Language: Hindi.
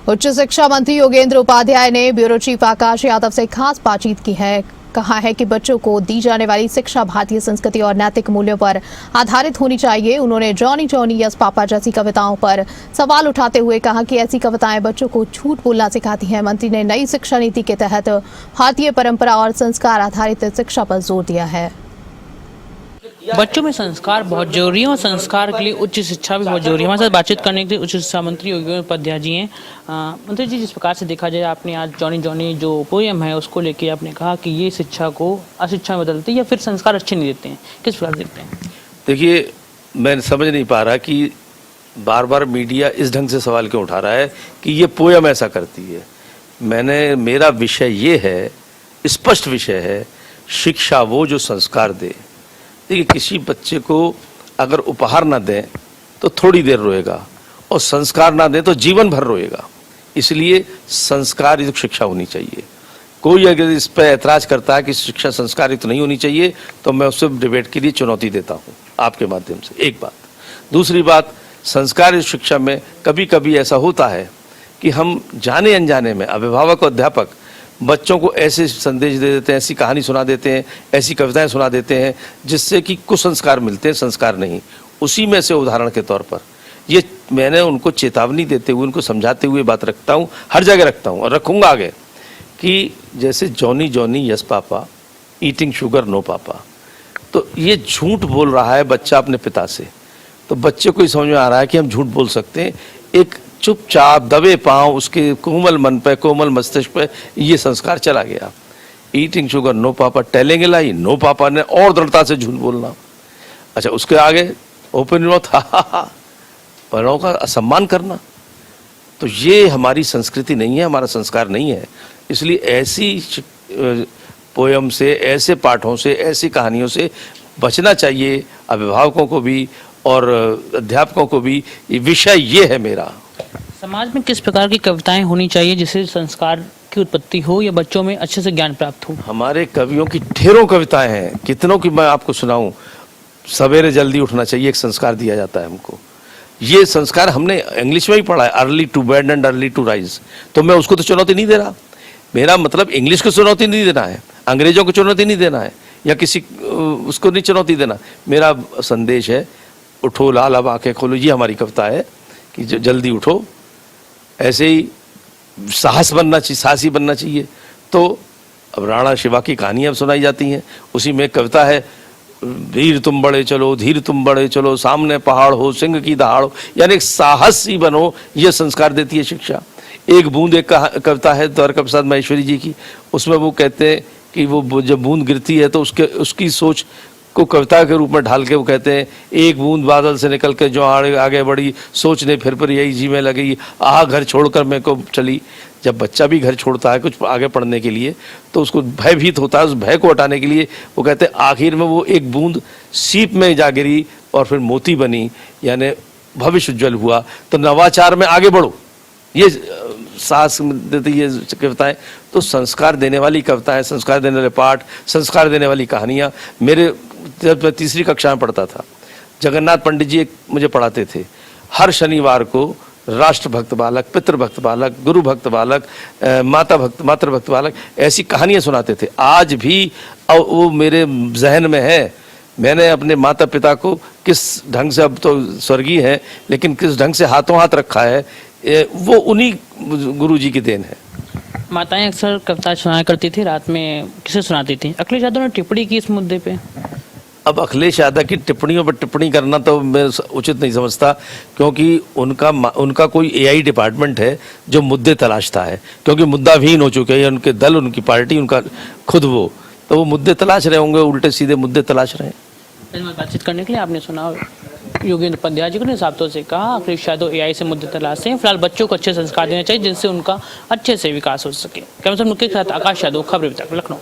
उच्च शिक्षा मंत्री योगेंद्र उपाध्याय ने ब्यूरो चीफ आकाश यादव से खास बातचीत की है। कहा है कि बच्चों को दी जाने वाली शिक्षा भारतीय संस्कृति और नैतिक मूल्यों पर आधारित होनी चाहिए। उन्होंने जॉनी जॉनी यस पापा जैसी कविताओं पर सवाल उठाते हुए कहा कि ऐसी कविताएं बच्चों को झूठ बोलना सिखाती हैं। मंत्री ने नई शिक्षा नीति के तहत भारतीय परंपरा और संस्कार आधारित शिक्षा पर जोर दिया है। बच्चों में संस्कार बहुत जरूरी है और संस्कार के लिए उच्च शिक्षा भी बहुत जरूरी है। हमारे साथ बातचीत करने के लिए उच्च शिक्षा मंत्री योगेंद्र उपाध्याय जी हैं। मंत्री जी, जिस प्रकार से देखा जाए, आपने आज जॉनी जॉनी जो पोएम है उसको लेके आपने कहा कि ये शिक्षा को अशिक्षा में बदलते या फिर संस्कार अच्छे नहीं देते हैं, किस प्रकार देखते हैं? देखिए, मैं समझ नहीं पा रहा कि बार बार मीडिया इस ढंग से सवाल क्यों उठा रहा है कि ये पोएम ऐसा करती है। मेरा विषय ये है, स्पष्ट विषय है, शिक्षा वो जो संस्कार दे। देखिए, किसी बच्चे को अगर उपहार ना दें तो थोड़ी देर रोएगा और संस्कार ना दें तो जीवन भर रोएगा। इसलिए संस्कारित शिक्षा होनी चाहिए। कोई अगर इस पर ऐतराज करता है कि शिक्षा संस्कारित नहीं होनी चाहिए तो मैं उससे डिबेट के लिए चुनौती देता हूँ आपके माध्यम से। एक बात। दूसरी बात, संस्कारित शिक्षा में कभी कभी ऐसा होता है कि हम जाने अनजाने में, अभिभावक और अध्यापक, बच्चों को ऐसे संदेश दे देते हैं, ऐसी कहानी सुना देते हैं, ऐसी कविताएं सुना देते हैं जिससे कि कुसंस्कार मिलते हैं, संस्कार नहीं। उसी में से उदाहरण के तौर पर ये मैंने उनको चेतावनी देते हुए, उनको समझाते हुए बात रखता हूँ, हर जगह रखता हूँ और रखूँगा आगे, कि जैसे Johnny Johnny yes papa, eating sugar no papa, तो ये झूठ बोल रहा है बच्चा अपने पिता से। तो बच्चे को ही समझ में आ रहा है कि हम झूठ बोल सकते हैं। एक चुपचाप दबे पांव उसके कोमल मन पे, कोमल मस्तिष्क पे ये संस्कार चला गया। ईटिंग शुगर नो पापा, टेलिंग लाई नो पापा ने और दृढ़ता से झूठ बोलना। अच्छा, उसके आगे ओपन माउथ बड़ों का असम्मान करना। तो ये हमारी संस्कृति नहीं है, हमारा संस्कार नहीं है। इसलिए ऐसी पोयम से, ऐसे पाठों से, ऐसी कहानियों से बचना चाहिए अभिभावकों को भी और अध्यापकों को भी। ये विषय ये है मेरा। समाज में किस प्रकार की कविताएं होनी चाहिए जिससे संस्कार की उत्पत्ति हो या बच्चों में अच्छे से ज्ञान प्राप्त हो? हमारे कवियों की ढेरों कविताएं हैं, कितनों की मैं आपको सुनाऊं। सवेरे जल्दी उठना चाहिए, एक संस्कार दिया जाता है हमको। ये संस्कार हमने इंग्लिश में ही पढ़ा है, early to bed and early to rise. तो मैं उसको तो चुनौती नहीं दे रहा। मेरा मतलब इंग्लिश को चुनौती नहीं देना है, अंग्रेजों को चुनौती नहीं देना है, या किसी उसको नहीं चुनौती देना। मेरा संदेश है, उठो लाल अब आंखें खोलो। ये हमारी कविता है कि जल्दी उठो। ऐसे ही साहस बनना चाहिए, साहसी बनना चाहिए। तो अब राणा शिवा की कहानियाँ सुनाई जाती हैं। उसी में एक कविता है, वीर तुम बड़े चलो, धीर तुम बड़े चलो, सामने पहाड़ हो, सिंह की दहाड़ हो। यानी एक साहसी बनो, ये संस्कार देती है शिक्षा। एक बूंद, एक कविता है द्वारका प्रसाद महेश्वरी जी की। उसमें वो कहते हैं कि वो जब बूंद गिरती है तो उसकी सोच को कविता के रूप में ढाल के वो कहते हैं, एक बूंद बादल से निकल के जो आगे बढ़ी, सोचने फिर पर यही जी में लगी, आह घर छोड़कर मैं को चली। जब बच्चा भी घर छोड़ता है कुछ आगे पढ़ने के लिए तो उसको भयभीत होता है। उस भय को हटाने के लिए वो कहते हैं, आखिर में वो एक बूंद सीप में जा गिरी और फिर मोती बनी, यानी भविष्य उज्जवल हुआ। तो नवाचार में आगे बढ़ो, ये साहस देती है कविताएं। तो संस्कार देने वाली कविताएं, संस्कार देने वाले पाठ, संस्कार देने वाली कहानियाँ। जब मैं तीसरी कक्षा में पढ़ता था, जगन्नाथ पंडित जी मुझे पढ़ाते थे। हर शनिवार को राष्ट्रभक्त बालक, पितृभक्त बालक, गुरु भक्त बालक, मातृभक्त बालक, ऐसी कहानियाँ सुनाते थे। आज भी वो मेरे जहन में है। मैंने अपने माता पिता को किस ढंग से, अब तो स्वर्गीय हैं, लेकिन किस ढंग से हाथों हाथ रखा है, वो उन्हीं गुरु जी की देन है। माताएं अक्सर कविता सुनाया करती थी, रात में किसे सुनाती थी? अखिलेश यादव ने टिप्पणी की इस मुद्दे पे। अब अखिलेश यादव की टिप्पणियों पर टिप्पणी करना तो मैं उचित नहीं समझता, क्योंकि उनका कोई एआई डिपार्टमेंट है जो मुद्दे तलाशता है। क्योंकि मुद्दा विहीन हो चुके हैं उनके दल, उनकी पार्टी, उनका खुद तो वो मुद्दे तलाश रहे होंगे, उल्टे सीधे मुद्दे तलाश रहे हैं। बातचीत करने के लिए आपने सुना योगेंद्र उपाध्याय जी ने साबितों से कहा, अखिलेश यादव एआई से मुद्दे तलाश हैं। फिलहाल बच्चों को अच्छे संस्कार देने चाहिए जिनसे उनका अच्छे से विकास हो सके। कैमरा मुख्य के साथ आकाश यादव, खबर विभाग, लखनऊ।